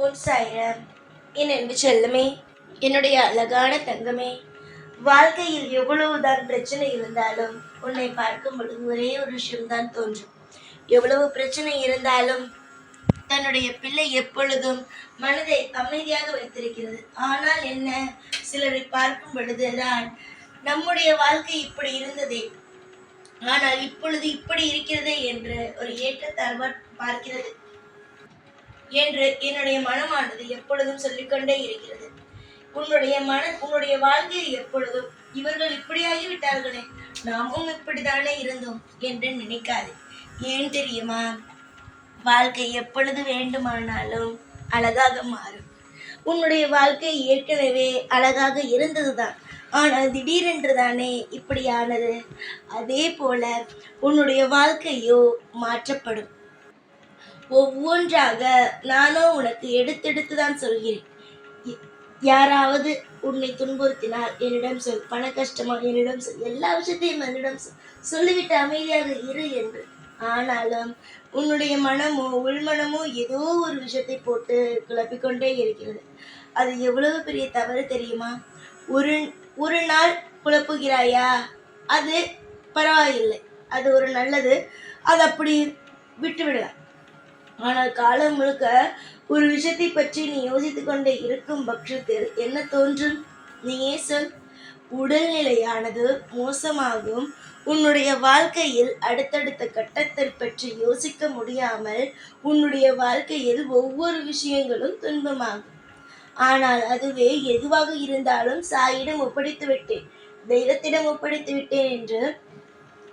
ஓம் சாய்ராம். என் அன்பு செல்லமே, என்னுடைய அழகான தங்கமே, வாழ்க்கையில் எவ்வளவுதான் பிரச்சனை இருந்தாலும் உன்னை பார்க்கும் பொழுது ஒரே ஒரு விஷயம்தான் தோன்றும். எவ்வளவு பிரச்சனை இருந்தாலும் தன்னுடைய பிள்ளை எப்பொழுதும் மனதை அமைதியாக வைத்திருக்கிறது. ஆனால் என்ன, சிலரை பார்க்கும் பொழுதுதான் நம்முடைய வாழ்க்கை இப்படி இருந்ததே, ஆனால் இப்பொழுது இப்படி இருக்கிறதே என்று ஒரு ஏற்றத்தாழ்வு பார்க்கிறது என்று என்னுடைய மனமானது எப்பொழுதும் சொல்லிக்கொண்டே இருக்கிறது. உன்னுடைய வாழ்க்கையை எப்பொழுதும் இவர்கள் இப்படியாகிவிட்டார்களே, நாமும் இப்படித்தானே இருந்தோம் என்று நினைக்காது. ஏன் தெரியுமா, வாழ்க்கை எப்பொழுது வேண்டுமானாலும் அழகாக மாறும். உன்னுடைய வாழ்க்கை ஏற்கனவே அழகாக இருந்ததுதான், ஆனால் திடீரென்று தானே இப்படியானது. அதே போல உன்னுடைய வாழ்க்கையோ மாற்றப்படும். ஒவ்வொன்றாக நானோ உனக்கு எடுத்தெடுத்து தான் சொல்கிறேன். யாராவது உன்னை துன்புறுத்தினால் என்னிடம் சொல், பண கஷ்டமா என்னிடம் சொல், எல்லா விஷயத்தையும் என்னிடம் சொல்லிவிட்டு அமைதியாக இரு என்று. ஆனாலும் உன்னுடைய மனமோ உள்மனமோ ஏதோ ஒரு விஷயத்தை போட்டு குழப்பிக்கொண்டே இருக்கிறது. அது எவ்வளவு பெரிய தவறு தெரியுமா? ஒரு நாள் குழப்புகிறாயா, அது பரவாயில்லை, அது ஒரு நல்லது, அது அப்படி விட்டு விடலாம். ஆனால் காலம் முழுக்க ஒரு விஷயத்தை பற்றி நீ யோசித்துக் கொண்டே இருக்கும் பட்சத்தில் என்ன தோன்றும்? நீயே சொல். உடல்நிலையானது மோசமாகும். உன்னுடைய வாழ்க்கையில் அடுத்தடுத்த கட்டத்தை பற்றி யோசிக்க முடியாமல் உன்னுடைய வாழ்க்கையில் ஒவ்வொரு விஷயங்களும் துன்பமாகும். ஆனால் அதுவே எதுவாக இருந்தாலும் சாயிடம் ஒப்படைத்து விட்டேன், தெய்வத்திடம் ஒப்படைத்து விட்டேன் என்று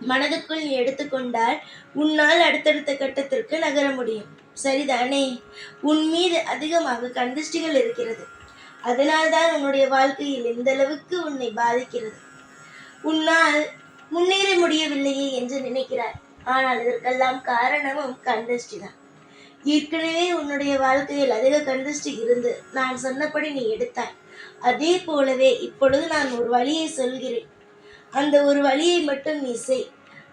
மனதுக்குள் நீ எடுத்துக்கொண்டால் உன்னால் அடுத்தடுத்த கட்டத்திற்கு நகர முடியும். சரிதானே? உன் மீது அதிகமாக கண்திஷ்டிகள் இருக்கிறது. அதனால்தான் உன்னுடைய வாழ்க்கையில் எந்த அளவுக்கு உன்னை பாதிக்கிறது. உன்னால் முன்னேற முடியவில்லையே என்று நினைக்கிறாய். ஆனால் இதற்கெல்லாம் காரணமும் கண்திஷ்டி தான். ஏற்கனவே உன்னுடைய வாழ்க்கையில் அதிக கண்திஷ்டி இருந்து நான் சொன்னபடி நீ எடுத்தாய். அதே போலவே இப்பொழுது நான் ஒரு வழியை சொல்கிறேன். அந்த ஒரு வழியை மட்டும் நீ செய்.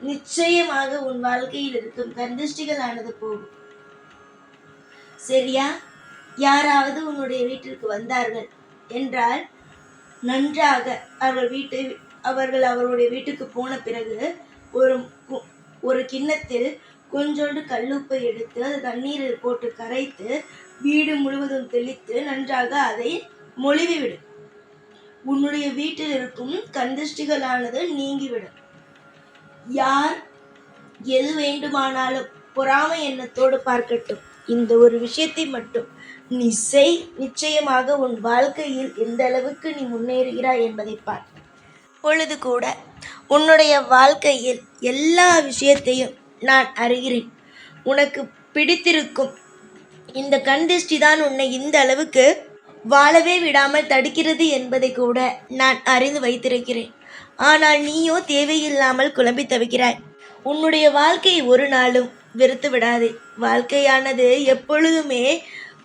நிச்சயமாக உன் வாழ்க்கையில் இருக்கும் கண்திஷ்டிகள் ஆனது போகும். சரியா? யாராவது உன்னுடைய வீட்டிற்கு வந்தார்கள் என்றால் நன்றாக அவர்கள் அவருடைய வீட்டுக்கு போன பிறகு ஒரு கிண்ணத்தில் கொஞ்சோண்டு கல்லுப்பை எடுத்து அது தண்ணீரில் போட்டு கரைத்து வீடு முழுவதும் தெளித்து நன்றாக அதை மொழிவிடு. உன்னுடைய வீட்டில் இருக்கும் கண்திஷ்டிகளானது நீங்கிவிடும். யார் எது வேண்டுமானாலும் பொறாமை எண்ணத்தோடு பார்க்கட்டும். இந்த ஒரு விஷயத்தை மட்டும் நீ செய். நிச்சயமாக உன் வாழ்க்கையில் எந்த அளவுக்கு நீ முன்னேறுகிறாய் என்பதை பார். பொழுது கூட உன்னுடைய வாழ்க்கையில் எல்லா விஷயத்தையும் நான் அறிகிறேன். உனக்கு பிடித்திருக்கும் இந்த கண்திஷ்டி தான் உன்னை இந்த அளவுக்கு வாழவே விடாமல் தடுக்கிறது என்பதை கூட நான் அறிந்து வைத்திருக்கிறேன். ஆனால் நீயோ தேவையில்லாமல் குழம்பி தவிக்கிறாய். உன்னுடைய வாழ்க்கையை ஒரு நாளும் வெறுத்து விடாதே. வாழ்க்கையானது எப்பொழுதுமே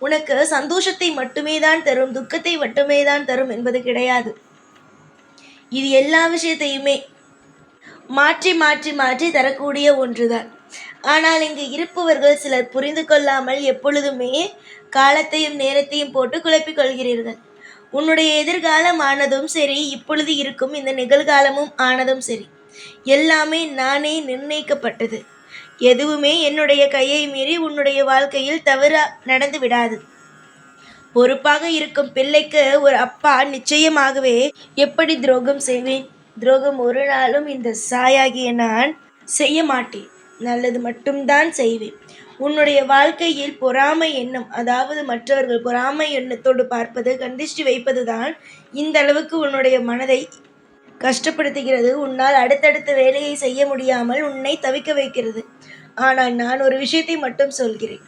உனக்கு சந்தோஷத்தை மட்டுமே தான் தரும், துக்கத்தை மட்டுமே தான் தரும் என்பது கிடையாது. இது எல்லா விஷயத்தையுமே மாற்றி மாற்றி மாற்றி தரக்கூடிய ஒன்றுதான். ஆனால் இங்கு இருப்பவர்கள் சிலர் புரிந்து கொள்ளாமல் எப்பொழுதுமே காலத்தையும் நேரத்தையும் போட்டு குழப்பிக் கொள்கிறீர்கள். உன்னுடைய எதிர்காலம் ஆனதும் சரி, இப்பொழுது இருக்கும் இந்த நிகழ்காலமும் ஆனதும் சரி, எல்லாமே நானே நிர்ணயிக்கப்பட்டது. எதுவுமே என்னுடைய கையை மீறி உன்னுடைய வாழ்க்கையில் தவறு நடந்து விடாது. பொறுப்பாக இருக்கும் பிள்ளைக்கு ஒரு அப்பா நிச்சயமாகவே எப்படி துரோகம் செய்வேன்? துரோகம் ஒரு நாளும் இந்த சாயாகிய நான் செய்ய மாட்டேன். நல்லது மட்டும்தான் செய்வேன். உன்னுடைய வாழ்க்கையில் பொறாமை எண்ணம், அதாவது மற்றவர்கள் பொறாமை எண்ணத்தோடு பார்ப்பது, கண்டிஷ்டி வைப்பது தான் இந்த அளவுக்கு உன்னுடைய மனதை கஷ்டப்படுத்துகிறது. உன்னால் அடுத்தடுத்த வேலையை செய்ய முடியாமல் உன்னை தவிக்க வைக்கிறது. ஆனால் நான் ஒரு விஷயத்தை மட்டும் சொல்கிறேன்.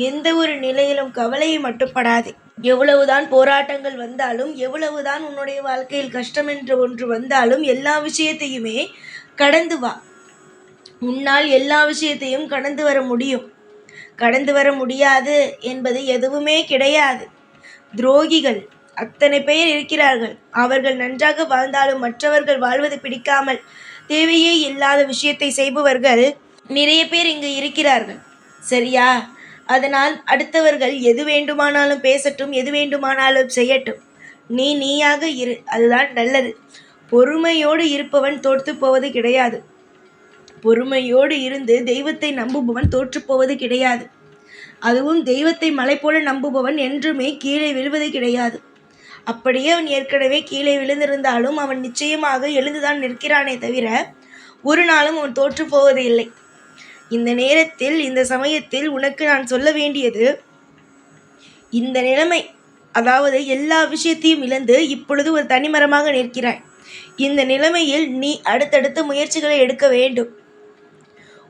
எந்த ஒரு நிலையிலும் கவலையை மட்டும் படாதே. எவ்வளவுதான் போராட்டங்கள் வந்தாலும், எவ்வளவுதான் உன்னுடைய வாழ்க்கையில் கஷ்டம் என்று ஒன்று வந்தாலும், எல்லா விஷயத்தையுமே கடந்து வா. உன்னால் எல்லா விஷயத்தையும் கடந்து வர முடியும். கடந்து வர முடியாது என்பது எதுவுமே கிடையாது. துரோகிகள் அத்தனை பேர் இருக்கிறார்கள். அவர்கள் நன்றாக வாழ்ந்தாலும் மற்றவர்கள் வாழ்வது பிடிக்காமல் தேவையே இல்லாத விஷயத்தை செய்பவர்கள் நிறைய பேர் இங்கு இருக்கிறார்கள். சரியா? அதனால் அடுத்தவர்கள் எது வேண்டுமானாலும் பேசட்டும், எது வேண்டுமானாலும் செய்யட்டும். நீயாக இரு, அதுதான் நல்லது. பொறுமையோடு இருப்பவன் தோற்று போவது கிடையாது. பொறுமையோடு இருந்து தெய்வத்தை நம்புபவன் தோற்று போவது கிடையாது. அதுவும் தெய்வத்தை மலை போல நம்புபவன் என்றுமே கீழே விழுவது கிடையாது. அப்படியே அவன் ஏற்கனவே கீழே விழுந்திருந்தாலும் அவன் நிச்சயமாக எழுந்துதான் நிற்கிறானே தவிர ஒரு நாளும் அவன் தோற்று போவது இல்லை. இந்த நேரத்தில், இந்த சமயத்தில் உனக்கு நான் சொல்ல வேண்டியது, இந்த நிலைமை, அதாவது எல்லா விஷயத்தையும் இழந்து இப்பொழுது ஒரு தனிமரமாக நிற்கிறாய். இந்த நிலைமையில் நீ அடுத்தடுத்த முயற்சிகளை எடுக்க வேண்டும்.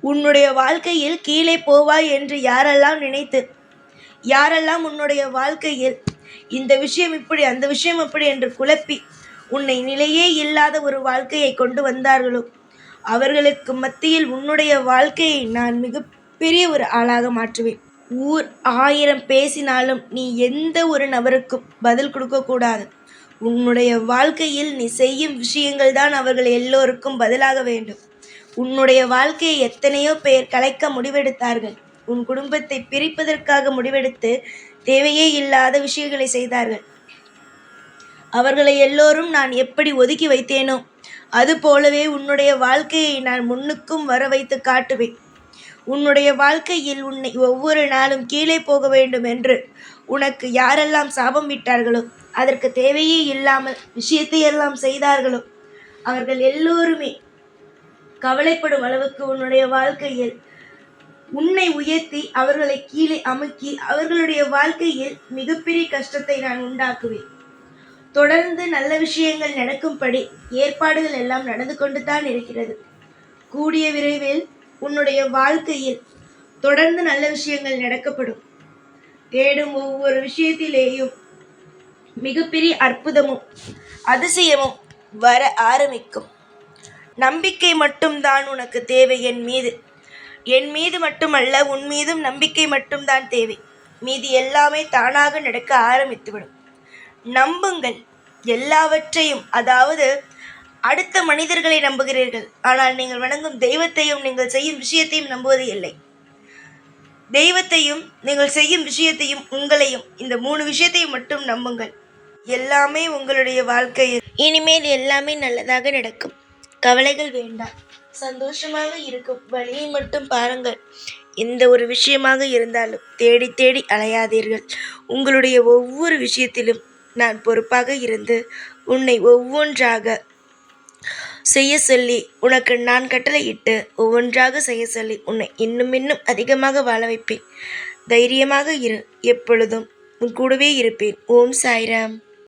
உன்னுடைய வாழ்க்கையில் கீழே போவாய் என்று யாரெல்லாம் நினைத்து, யாரெல்லாம் உன்னுடைய வாழ்க்கையில் இந்த விஷயம் இப்படி, அந்த விஷயம் அப்படி என்று குழப்பி உன்னை நிலையே இல்லாத ஒரு வாழ்க்கையை கொண்டு வந்தார்களோ அவர்களுக்கு மத்தியில் உன்னுடைய வாழ்க்கையை நான் மிகப்பெரிய ஒரு ஆளாக மாற்றுவேன். ஊர் 1000 பேசினாலும் நீ எந்த ஒரு நபருக்கும் பதில் கொடுக்கக்கூடாது. உன்னுடைய வாழ்க்கையில் நீ செய்யும் விஷயங்கள் தான் அவர்கள் எல்லோருக்கும் பதிலாக வேண்டும். உன்னுடைய வாழ்க்கையை எத்தனையோ பேர் கலைக்க முடிவெடுத்தார்கள். உன் குடும்பத்தை பிரிப்பதற்காக முடிவெடுத்து தேவையே இல்லாத விஷயங்களை செய்தார்கள். அவர்களை எல்லோரும் நான் எப்படி ஒதுக்கி வைத்தேனோ அது போலவே உன்னுடைய வாழ்க்கையை நான் முன்னுக்கும் வர வைத்து காட்டுவேன். உன்னுடைய வாழ்க்கையில் உன்னை ஒவ்வொரு நாளும் கீழே போக வேண்டும் என்று உனக்கு யாரெல்லாம் சாபம் விட்டார்களோ, அதற்கு தேவையே இல்லாமல் விஷயத்தை எல்லாம் செய்தார்களோ, அவர்கள் எல்லோருமே கவலைப்படும் அளவுக்கு உன்னுடைய வாழ்க்கையில் உன்னை உயர்த்தி அவர்களை கீழே அமுக்கி அவர்களுடைய வாழ்க்கையில் மிகப்பெரிய கஷ்டத்தை நான் உண்டாக்குவேன். தொடர்ந்து நல்ல விஷயங்கள் நடக்கும்படி ஏற்பாடுகள் எல்லாம் நடந்து கொண்டு தான் இருக்கிறது. கூடிய விரைவில் உன்னுடைய வாழ்க்கையில் தொடர்ந்து நல்ல விஷயங்கள் நடக்கப்படும். தேடும் ஒவ்வொரு விஷயத்திலேயும் மிகப்பெரிய அற்புதமும் அதிசயமும் வர ஆரம்பிக்கும். நம்பிக்கை மட்டும்தான் உனக்கு தேவை என் மீது மட்டுமல்ல, உன் மீதும் நம்பிக்கை மட்டும்தான் தேவை. மீதி எல்லாமே தானாக நடக்க ஆரம்பித்துவிடும். நம்புங்கள் எல்லாவற்றையும். அதாவது அடுத்த மனிதர்களை நம்புகிறீர்கள், ஆனால் நீங்கள் வணங்கும் தெய்வத்தையும் நீங்கள் செய்யும் விஷயத்தையும் நம்புவது இல்லை. தெய்வத்தையும் நீங்கள் செய்யும் விஷயத்தையும் உங்களையும், இந்த 3 விஷயத்தையும் மட்டும் நம்புங்கள். எல்லாமே உங்களுடைய வாழ்க்கையில் இனிமேல் எல்லாமே நல்லதாக நடக்கும். கவலைகள் வேண்டாம், சந்தோஷமாக இருக்கும் வழியை மட்டும் பாருங்கள். எந்த ஒரு விஷயமாக இருந்தாலும் தேடி தேடி அலையாதீர்கள். உங்களுடைய ஒவ்வொரு விஷயத்திலும் நான் பொறுப்பாக இருந்து உன்னை ஒவ்வொன்றாக செய்ய சொல்லி, உனக்கு நான் கட்டளையிட்டு ஒவ்வொன்றாக செய்ய சொல்லி உன்னை இன்னும் இன்னும் அதிகமாக வாழ வைப்பேன். தைரியமாக இரு, எப்பொழுதும் உன் கூடவே இருப்பேன். ஓம் சாய்ராம்.